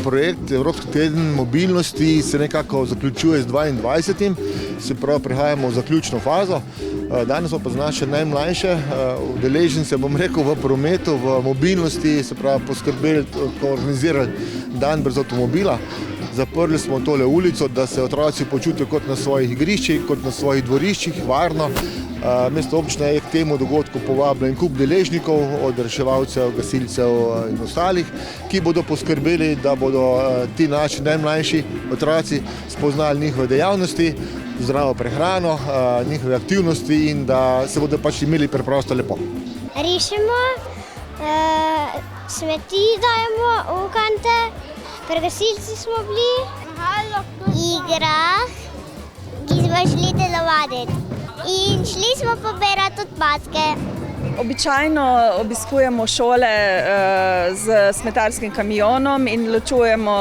projekt Evropski teden mobilnosti se nekako zaključuje z 22. Se pravi, prihajamo v zaključno fazo. Danes smo pa za naše najmlajše udeležence, bom rekel, v prometu, v mobilnosti, se pravi, poskrbeli, organizirali dan brez avtomobila. Zaprli smo tole ulico, da se otroci počutijo kot na svojih igriščih, kot na svojih dvoriščih, varno. Mestna občina je k temu dogodku povabila en kup deležnikov, od reševalcev, gasilcev in ostalih, ki bodo poskrbeli, da bodo ti naši najmlajši otroci spoznali njihove dejavnosti, zdravo prehrano, njihove aktivnosti in da se bodo pač imeli preprosto lepo. Rišemo, smeti dajemo v kante, pri gasilci smo bili, igrah, ki smo šli telovaditi. In šli smo pobirati odpadke. Običajno obiskujemo šole z smetarskim kamionom in ločujemo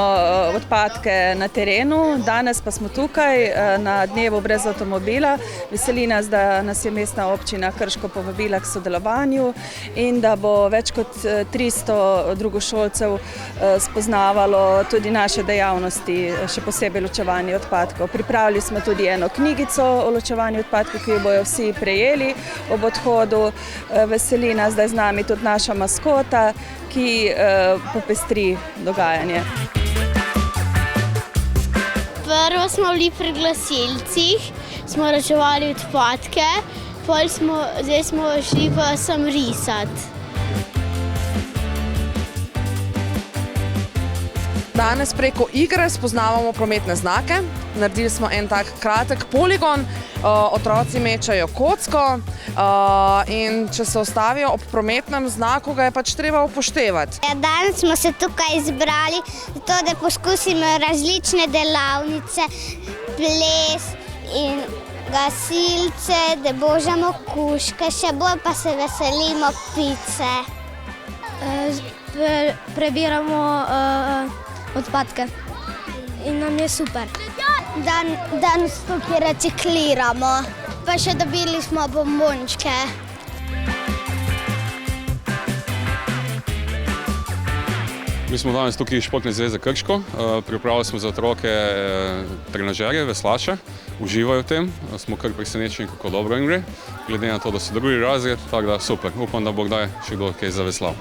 odpadke na terenu. Danes pa smo tukaj na dnevu brez avtomobila. Veseli nas, da nas je mestna občina Krško povabila k sodelovanju in da bo več kot 300 drugošolcev spoznavalo tudi naše dejavnosti, še posebej ločevanje odpadkov. Pripravili smo tudi eno knjigico o ločevanju odpadkov, ki jo bojo vsi prejeli ob odhodu. Veseli nas, da je z nami tudi naša maskota, ki popestri dogajanje. Prvo smo bili pri glasilcih, smo ločevali odpadke, zdaj smo šli pa sem risati. Danes preko igre spoznavamo prometne znake. Naredili smo en tak kratek poligon, otroci mečajo kocko in če se ustavijo ob prometnem znaku, ga je pač treba upoštevati. Danes smo se tukaj zbrali, zato da poskusimo različne delavnice, ples in gasilce, da božamo kužke, še bolj pa se veselimo pice. Prebiramo odpadke in nam je super. Danes tukaj recikliramo, pa še dobili smo bombončke. Mi smo danes tukaj iz Športne zveze Krško. Pripravili smo za otroke trenažerje, veslače, uživajo v tem. Smo kar presenečeni, kako dobro jim gre, glede na to, da so drugi razred, tako da super. Upam, da bo kdaj še kdo kaj zaveslal.